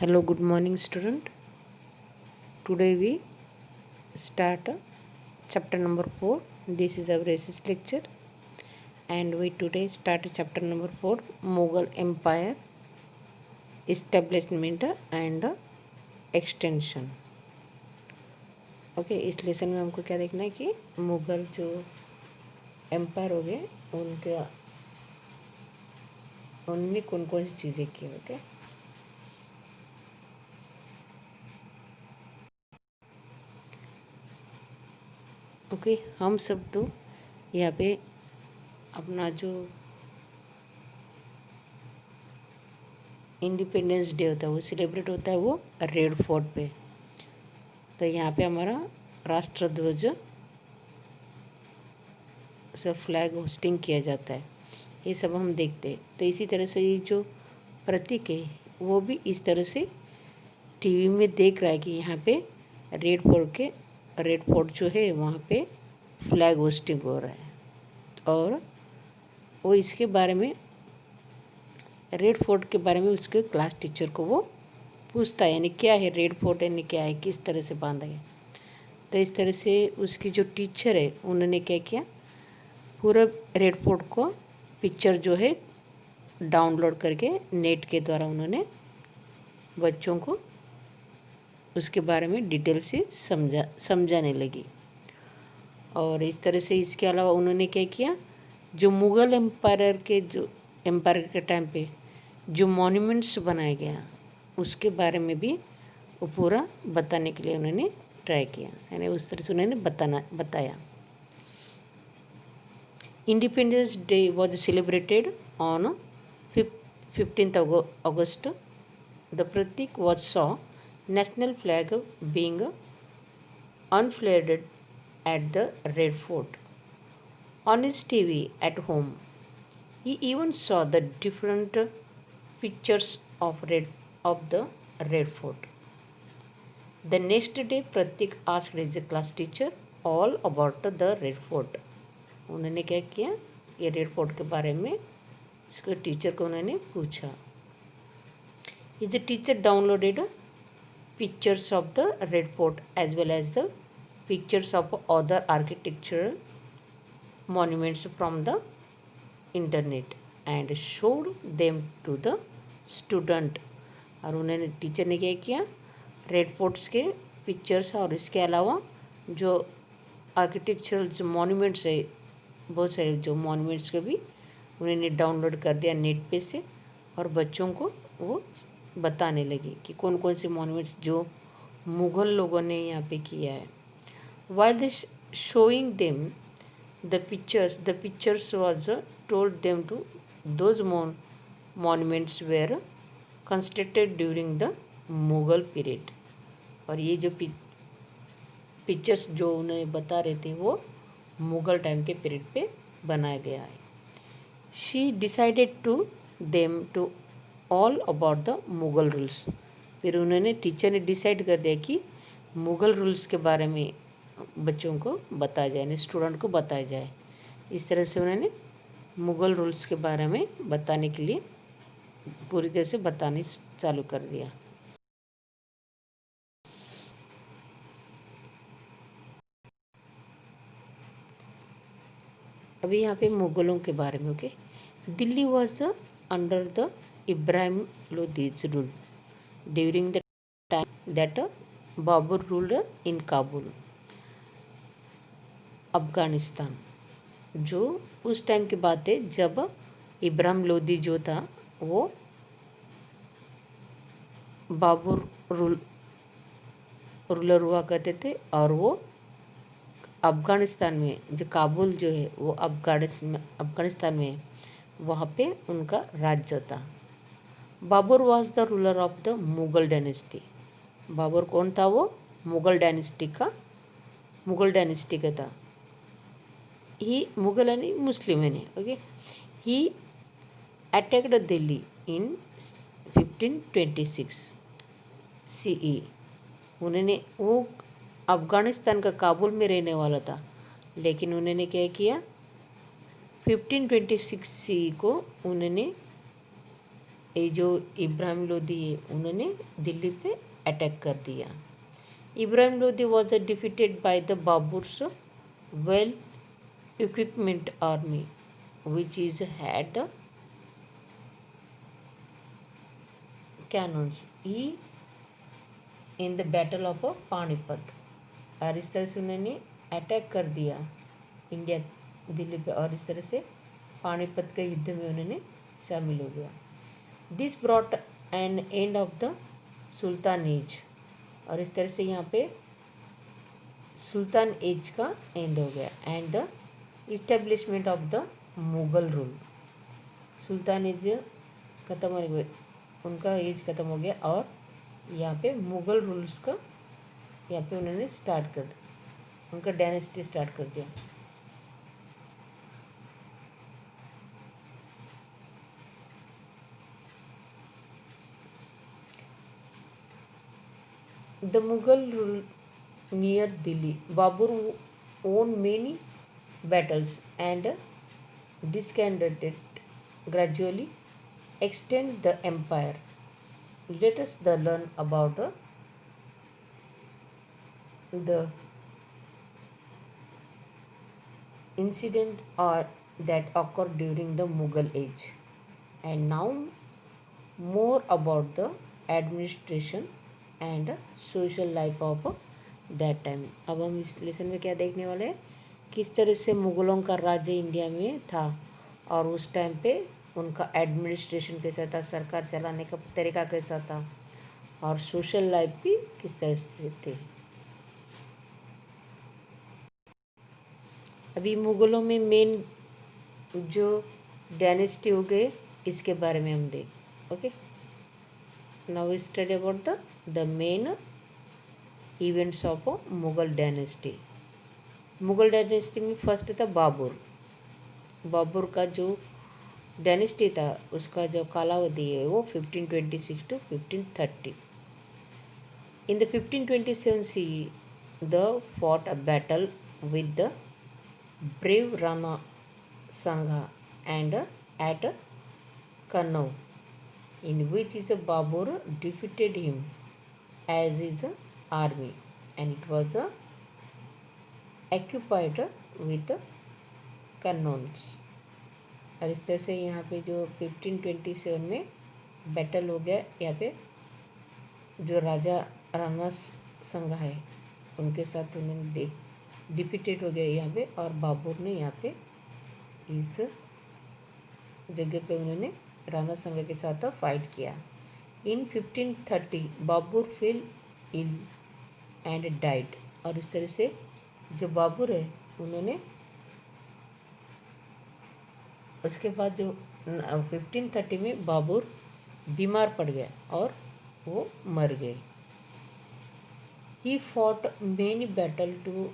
Hello, good morning, student. Today we start chapter number 4. This is our recess lecture, and we today start chapter number 4, Mughal Empire establishment and extension. Okay, इस lesson में हमको क्या देखना है कि मुग़ल जो empire हो गए उनके उनने कौन कौन सी चीज़ें की. ओके, हम सब तो यहाँ पे अपना जो इंडिपेंडेंस डे होता है वो सेलिब्रेट होता है वो रेड फोर्ट पे. तो यहाँ पे हमारा राष्ट्रध्वज से फ्लैग होस्टिंग किया जाता है. ये सब हम देखते हैं. तो इसी तरह से ये जो प्रतीक है वो भी इस तरह से टीवी में देख रहा है कि यहाँ पे रेड फोर्ट जो है वहाँ पे फ्लैग होस्टिंग हो रहा है. और वो इसके बारे में रेड फोर्ट के बारे में उसके क्लास टीचर को वो पूछता है, यानी क्या है रेड फोर्ट, यानी क्या है, किस तरह से बांधा गया. तो इस तरह से उसकी जो टीचर है उन्होंने क्या किया, पूरा रेड फोर्ट को पिक्चर जो है डाउनलोड करके नेट के द्वारा उन्होंने बच्चों को उसके बारे में डिटेल से समझाने लगी. और इस तरह से इसके अलावा उन्होंने क्या किया, जो मुग़ल एम्पायर के टाइम पे जो मॉन्यूमेंट्स बनाया गया उसके बारे में भी वो पूरा बताने के लिए उन्होंने ट्राई किया, यानी उस तरह से उन्होंने बताया. Independence Day was celebrated on 15th August. The Pratik was saw national flag being unfurled at the Red Fort. On his TV at home, he even saw the different pictures of the Red Fort. The next day, Pratik asked his class teacher all about the Red Fort. उन्होंने क्या किया, ये red fort के बारे में उसके teacher को उन्होंने पूछा. Is the teacher downloaded pictures of the red fort as well as the pictures of other architectural monuments from the internet and showed them to the student. और उन्होंने टीचर ने क्या किया, रेड फोर्ट्स के pictures और इसके अलावा जो आर्किटेक्चरल जो मॉन्यूमेंट्स है, बहुत सारे जो मॉन्यूमेंट्स को भी उन्होंने डाउनलोड कर दिया नेट पे से, और बच्चों को वो बताने लगी कि कौन कौन से मॉन्यूमेंट्स जो मुग़ल लोगों ने यहाँ पे किया है. While this showing them the pictures was told them to those monuments were constructed during the Mughal period. और ये जो पिक्चर्स जो उन्हें बता रहे थे वो मुग़ल टाइम के पीरियड पे बनाया गया है. She decided to them to all about the Mughal rules. फिर उन्होंने टीचर ने डिसाइड कर दिया कि मुग़ल रूल्स के बारे में बच्चों को बताया जाए, स्टूडेंट को बताया जाए. इस तरह से उन्होंने मुग़ल रूल्स के बारे में बताने के लिए पूरी तरह से बताने चालू कर दिया. अभी यहाँ पे मुग़लों के बारे में. Okay, Delhi was under the Ibrahim Lodi's rule during the time that Babur ruled in Kabul. Afghanistan जो उस टाइम की बात है जब इब्राहिम लोदी जो था वो बाबर रूलर हुआ करते थे. और वो अफ़गानिस्तान में जो काबुल जो है वो अफ़गानिस्तान में है, वहाँ पे उनका राज्य था. Babur was the ruler of the Mughal dynasty. Babur कौन था, वो मुग़ल डायनेस्टी का था. ही मुग़ल यानी मुस्लिम है. ओके, ही अटैक्ड दिल्ली इन 1526 CE. उन्होंने वो अफ़गानिस्तान का काबुल में रहने वाला था, लेकिन उन्होंने क्या किया, 1526 CE को उन्होंने ये जो इब्राहिम लोदी है उन्होंने दिल्ली पे अटैक कर दिया. Ibrahim Lodi was defeated by the Babur's well equipment army which is had cannons he in the battle of Panipat. और इस तरह से उन्होंने अटैक कर दिया इंडिया दिल्ली पे और इस तरह से पानीपत के युद्ध में उन्होंने शामिल हो गया. This brought an end of the sultan age. और इस तरह से यहाँ पे सुल्तान एज का एंड हो गया. And the establishment of the Mughal rule. Sultan age खत्म हो गया, उनका एज खत्म हो गया और यहाँ पे मुगल रूल्स का यहाँ पे उन्होंने स्टार्ट कर उनका डायनेस्टी स्टार्ट कर दिया. The Mughal rule near Delhi. Babur won many battles and disbanded it, gradually extend the empire. Let us learn about the incident that occurred during the Mughal age. And now more about the administration and social life of that time. अब हम इस lesson में क्या देखने वाले हैं, किस तरह से मुग़लों का राज्य इंडिया में था और उस टाइम पे उनका एडमिनिस्ट्रेशन कैसा था, सरकार चलाने का तरीका कैसा था और सोशल लाइफ भी किस तरह से थे. अभी मुग़लों में मेन जो डायनेस्टी हो गए इसके बारे में हम देख. Okay, now we study about the main events of Mughal dynasty. Mughal dynasty में फर्स्ट था बाबर. बाबर का जो डायनेस्टी था उसका जो कालावधि है वो 1526 to 1530. In the 1527 CE the fought a battle with the brave Rana Sangha and at Kannauj, in which is Babur defeated him as his army and it was occupied with cannons. और इस तरह से यहाँ पे जो 1527 में battle हो गया, यहाँ पे जो राजा राणा संघ है उनके साथ उन्होंने डिफीटेड हो गया यहाँ पे और बाबर ने यहाँ पे इस जगह पे उन्होंने राणा संघ के साथ फाइट किया. In 1530 Babur fell ill and died. और इस तरह से जो बाबर है उन्होंने उसके बाद जो 1530 में बाबर बीमार पड़ गया और वो मर गए. He fought many battle to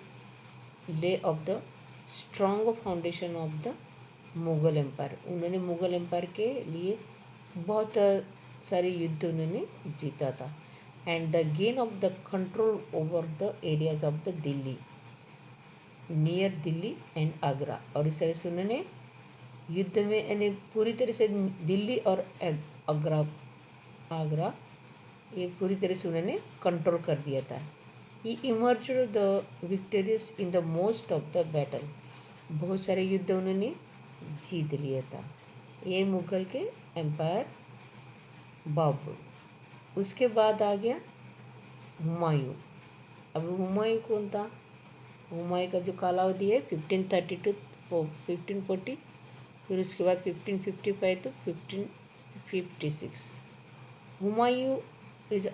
lay of the strong foundation of the Mughal empire. उन्होंने मुग़ल एम्पायर के लिए बहुत सारे युद्ध उन्होंने जीता था. And the gain of the control over the areas of the Delhi near Delhi and Agra. और इस तरह से उन्होंने युद्ध में यानी पूरी तरह से दिल्ली और आगरा ये पूरी तरह से उन्होंने कंट्रोल कर दिया था. He emerged the victorious in the most of the battle. बहुत सारे युद्ध उन्होंने जीत लिया था. ये मुगल के एम्पायर बाबर. उसके बाद आ गया हुमायूं. अब हुमायूं कौन था? हुमायूं का जो कालावधि है 1530 to 1540, फिर उसके बाद 1555 to 1556. Humayun is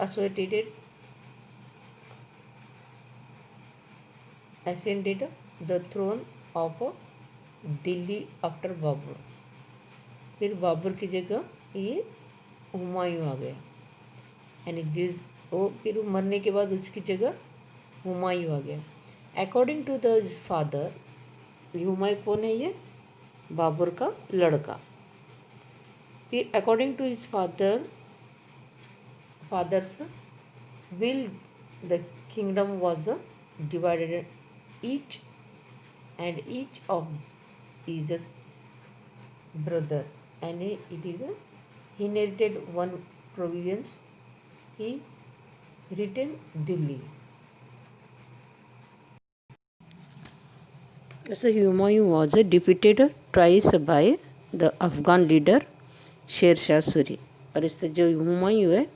ascended the throne of Delhi after Babur. फिर बाबर की जगह ये हुमायूं आ गया यानी जिस वो फिर मरने के बाद उसकी जगह हुमायूं आ गया. According to the father, Humayun कौन है? ये बाबर का लड़का. फिर according to his father's will the kingdom was divided each of his brother and it is he inherited one province. He returned Delhi. So Humayun was defeated twice by the Afghan leader Sher Shah Suri. और इससे जो हुमायूं है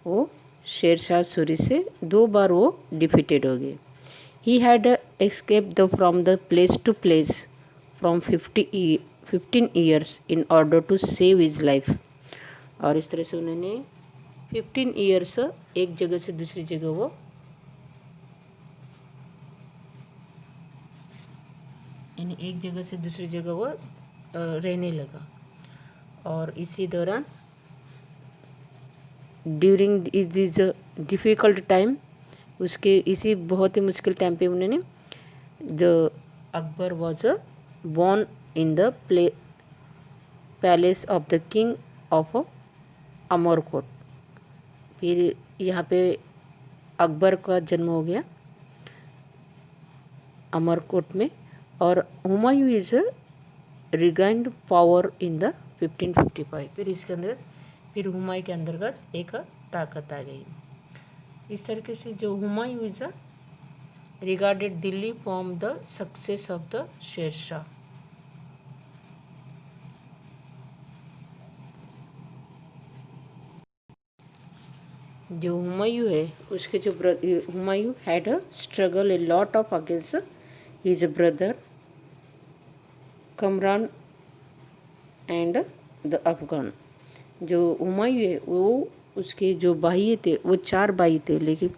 वो शेर शाह सूरी से 2 बार वो defeated हो गए. He had escape from the place to place from 15 years in order to save his life. और इस तरह से उन्होंने 15 ईयर्स एक जगह से दूसरी जगह वो यानी एक जगह से दूसरी जगह वो रहने लगा. और इसी दौरान ड्यूरिंग दिस डिफ़िकल्ट टाइम उसके इसी बहुत ही मुश्किल टाइम पे उन्होंने the Akbar was born in the palace of the king of Amarkot. फिर यहाँ पे अकबर का जन्म हो गया अमरकोट में. और Humayun is regained power in the 1555. फिर इसके अंदर फिर हुमायूं के अंतर्गत एक ताकत आ गई. इस तरीके से जो Humayun is regarded Delhi from the success of the Sher Shah. जो हुमायूं है उसके जो Humayun had a struggle a lot of against his brother Kamran and the Afghan. जो हुमायूं है वो उसके जो भाई थे वो 4 भाई थे, लेकिन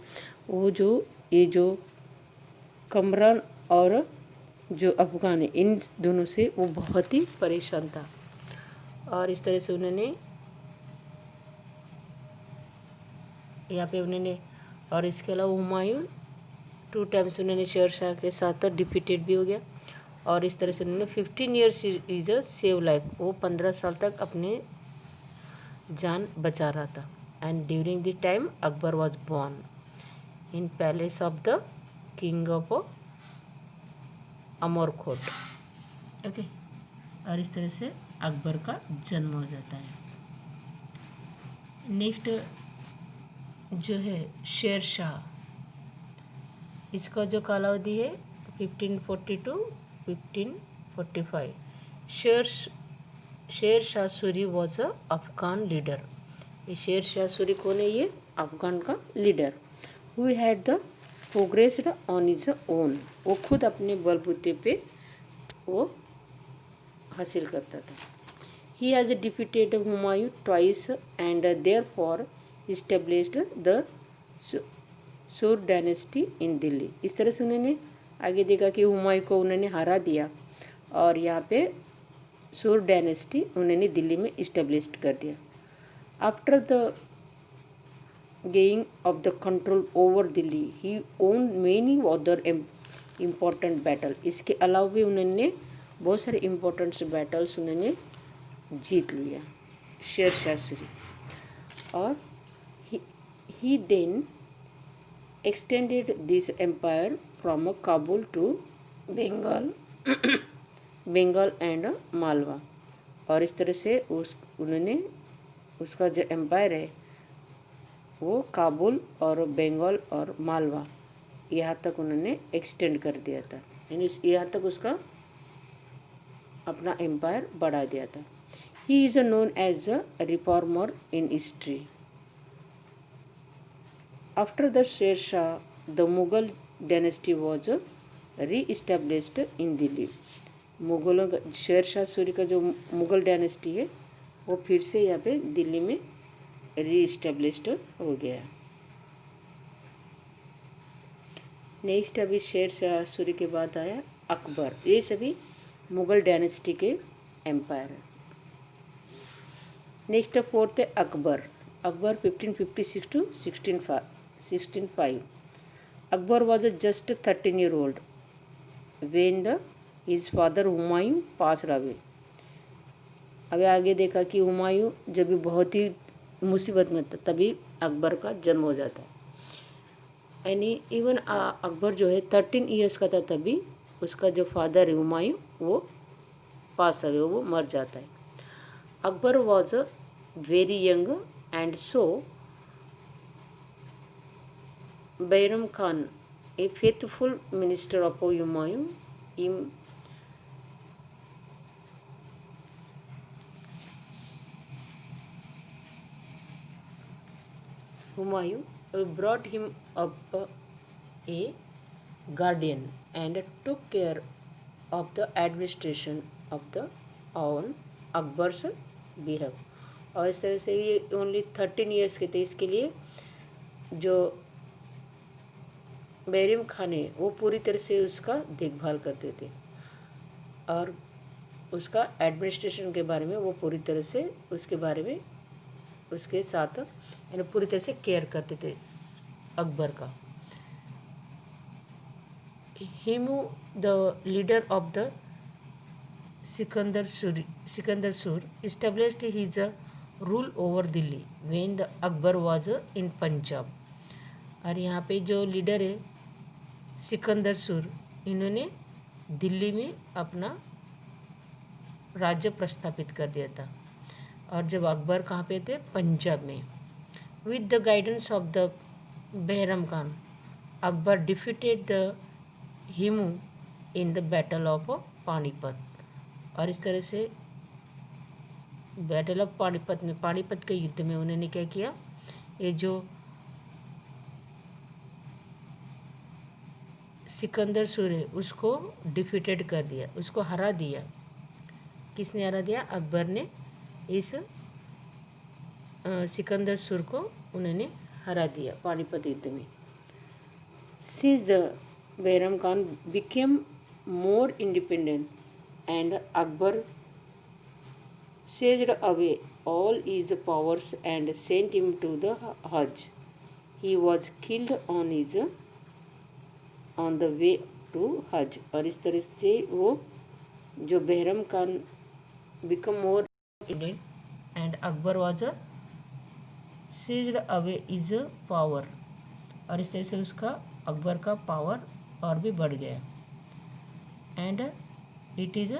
वो जो कमरान और जो अफगान है इन दोनों से वो बहुत ही परेशान था. और इस तरह से उन्होंने यहाँ पे उन्होंने और इसके अलावा हुमायूं 2 टाइम्स उन्होंने शेर शाह के साथ डिफीटेड भी हो गया. और इस तरह से उन्होंने 15 years is a save life. वो 15 साल तक अपने जान बचा रहा था. And during the time Akbar was born in palace of the king of Amarkot. Okay. और इस तरह से अकबर का जन्म हो जाता है. नेक्स्ट जो है शेर शाह, इसका जो कालावधि है 1540 to 1545. Sher Shah Suri was a Afghan leader. ये शेर शाह सूरी कौन है? ये अफगान का leader. Who had the progressed on is own. वो खुद अपने बलबूते पे वो हासिल करता था. He has defeated Humayun twice and therefore established the सूर डायनेस्टी इन दिल्ली. इस तरह से उन्होंने आगे देखा कि हुमायूं को उन्होंने हरा दिया और यहाँ पे सूर डायनेस्टी उन्होंने दिल्ली में इस्टेब्लिश कर दिया. After the gaining of the control over Delhi he won many other important battle. इसके अलावा भी उन्होंने बहुत सारे इम्पोर्टेंट बैटल्स उन्होंने जीत लिया शेर शाह सूरी. और he then extended this empire from Kabul to Bengal and Malwa. और इस तरह से उन्होंने उसका जो एम्पायर है वो काबुल और बंगाल और मालवा यहाँ तक उन्होंने एक्सटेंड कर दिया था. यानी यहाँ तक उसका अपना एम्पायर बढ़ा दिया था. He is known as a reformer in history. After the Sher Shah, the Mughal dynasty was re-established in Delhi. मुगलों का शेर शाह सूरी का जो मुगल डायनेस्टी है वो फिर से यहाँ पे दिल्ली में री-इस्टेब्लिश्ड हो गया. नेक्स्ट अभी शेर शाह सूरी के बाद आया अकबर. ये सभी मुगल डायनेस्टी के एम्पायर है. नेक्स्ट 4th है Akbar. Akbar 1556 to 1605. Akbar was just 13-year-old when his father Humayun passed away. अभी आगे देखा कि हुमायूं जब भी बहुत ही मुसीबत में था तभी अकबर का जन्म हो जाता है. यानी इवन अकबर जो है 13 ईयर्स का था तभी उसका जो फादर है हुमायूं वो पास अवे वो मर जाता है. Akbar was very young, and so Bayram Khan, a faithful minister of Humayun brought him up a guardian and took care of the administration of the on Akbar's behave. और इस तरह से ये ओनली 13 ईयर्स के थे, इसके लिए जो बैरम खान है वो पूरी तरह से उसका देखभाल करते थे और उसका एडमिनिस्ट्रेशन के बारे में वो पूरी तरह से उसके बारे में उसके साथ यानी पूरी तरह से केयर करते थे अकबर का। Hemu the leader of the Sikandar सूर established his rule over Delhi when the Akbar was in Punjab. और यहाँ पे जो लीडर है सिकंदर सूर, इन्होंने दिल्ली में अपना राज्य प्रस्थापित कर दिया था। और जब अकबर कहाँ पे थे? पंजाब में। With the guidance of the Bairam Khan, Akbar defeated the Hemu in the battle of Panipat. और इस तरह से बैटल ऑफ पानीपत में, पानीपत के युद्ध में उन्होंने क्या किया? ये जो सिकंदर सूर है उसको डिफीटेड कर दिया, उसको हरा दिया। किसने हरा दिया? अकबर ने इस सिकंदर सूर को उन्होंने हरा दिया पानीपत युद्ध में। Since the Bairam Khan became more independent and Akbar seized away all his powers and sent him to the Hajj. He was killed on the way to Hajj। और इस तरह से वो जो Bairam Khan become more independent and Akbar was seized away his power। और इस तरह से उसका अकबर का पावर और भी बढ़ गया। And it is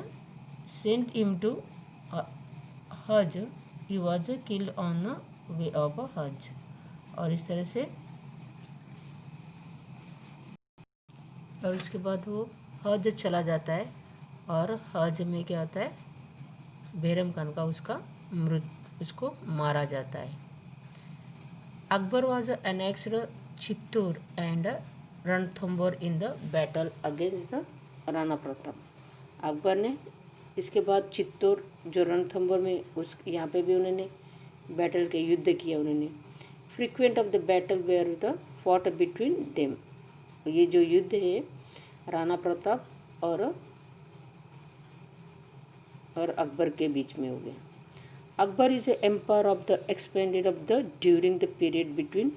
sent him to Hajj, he was killed on the way of Hajj। और इस तरह से और उसके बाद वो हज चला जाता है और हज में क्या होता है? बैरम खान का उसको मारा जाता है। Akbar was annexed Chittor and Ranthambore in the battle against the Rana Pratap. Akbar ने इसके बाद चित्तौर जो रणथंबोर में उस यहाँ पे भी उन्होंने बैटल के युद्ध किया उन्होंने। Frequent of the battle were the fought between them. ये जो युद्ध है राणा प्रताप और अकबर के बीच में हो गया। Akbar is empire of the expanded of the during the period between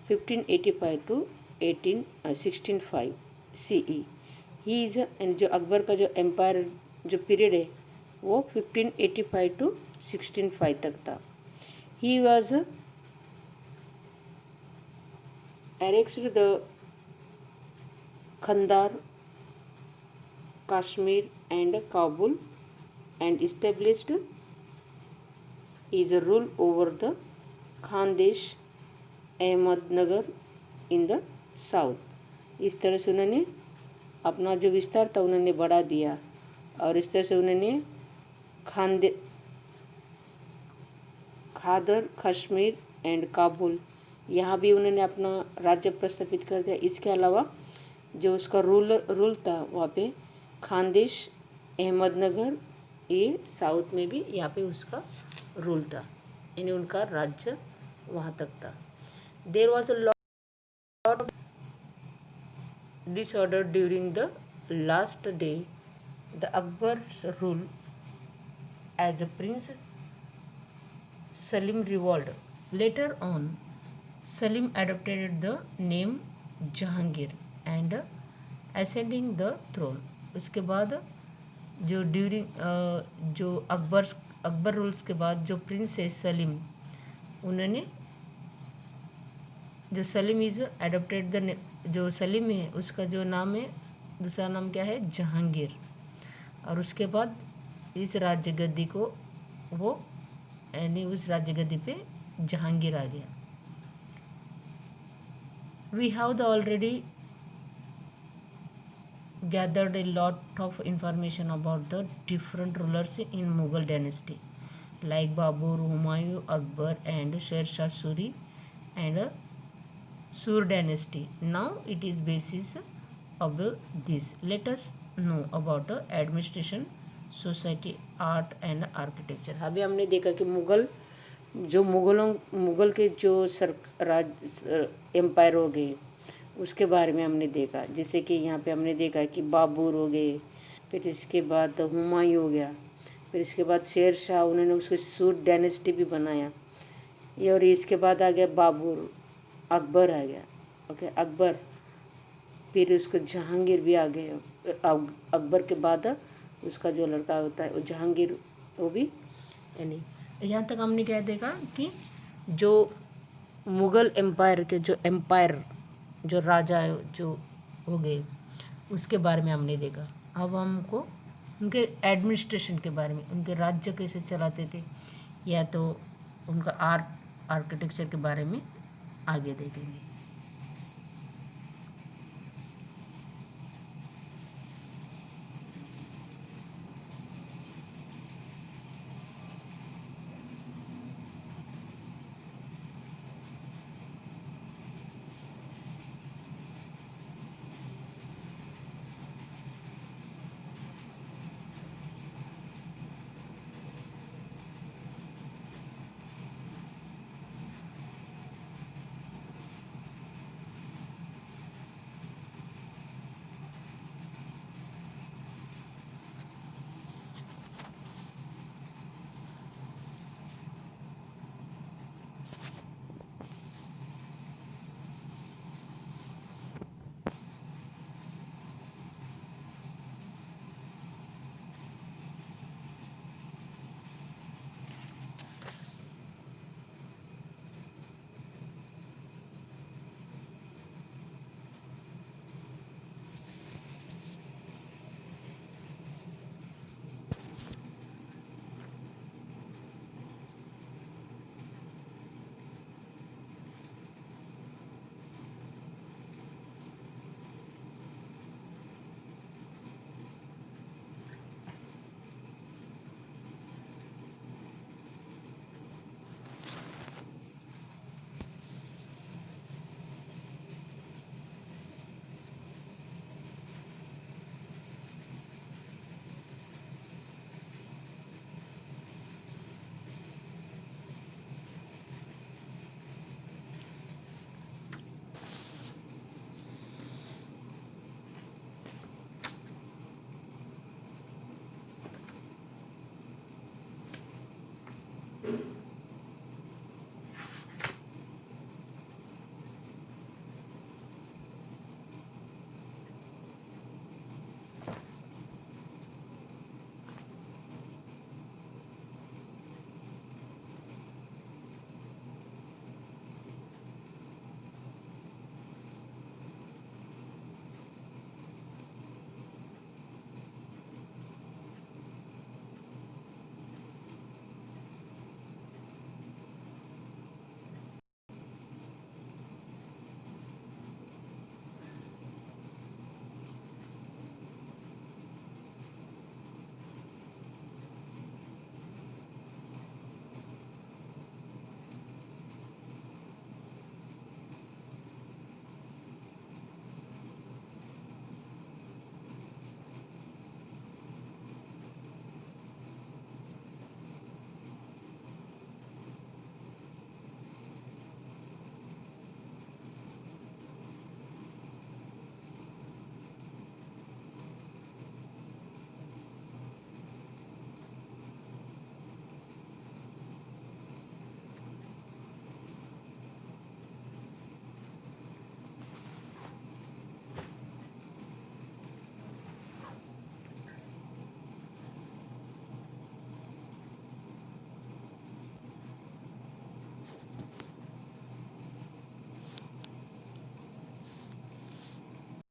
1585 to 1605 CE। He is and जो अकबर का जो एम्पायर जो पीरियड है वो 1585 to 1605 तक था। He was annexed the Kandahar Kashmir and Kabul and established is rule over the Khandesh Ahmednagar in the south. इस तरह से उन्होंने अपना जो विस्तार था उन्होंने बढ़ा दिया और इस तरह से उन्होंने खादर कश्मीर एंड काबुल यहाँ भी उन्होंने अपना राज्य प्रस्थापित कर दिया। इसके अलावा जो उसका रूल था वहाँ पे खानदेश अहमदनगर ये साउथ में भी यहाँ पे उसका रूल था, यानी उनका राज्य वहाँ तक था। There was a lot of disorder during the last day the Akbar's rule as a prince Salim revolted. Later on Salim adopted the name Jahangir and ascending the throne। उसके बाद जो जो अकबर रूल्स के बाद जो प्रिंस है सलीम, उन्होंने जो सलीम इज़ एडोप्टेड द जो सलीम है उसका जो नाम है दूसरा नाम क्या है? जहांगीर। और उसके बाद इस राज्य गद्दी को वो यानी उस राज्य गद्दी पे जहांगीर आ गया। We have the already gathered a lot of information about the different rulers in Mughal dynasty like Babur, Humayun, Akbar and Sher Shah Suri and Sur dynasty. Now it is basis of this. Let us know about administration, society, art and architecture. अभी हमने देखा कि मुगल के जो empire हो गए उसके बारे में हमने देखा। जैसे कि यहाँ पे हमने देखा कि बाबर हो गए, फिर इसके बाद हुमायूं हो गया, फिर इसके बाद शेर शाह, उन्होंने उसको सूर डायनेस्टी भी बनाया ये, और इसके बाद आ गया बाबर, अकबर आ गया। ओके, अकबर, फिर उसको जहांगीर भी आ गए। अकबर के बाद उसका जो लड़का होता है वो जहांगीर, वो भी। यानी यहाँ तक हमने क्या देखा कि जो मुग़ल एम्पायर के जो राजा जो हो गए उसके बारे में हमने देखा। अब हमको उनके एडमिनिस्ट्रेशन के बारे में, उनके राज्य कैसे चलाते थे, या तो उनका आर्किटेक्चर के बारे में आगे देखेंगे।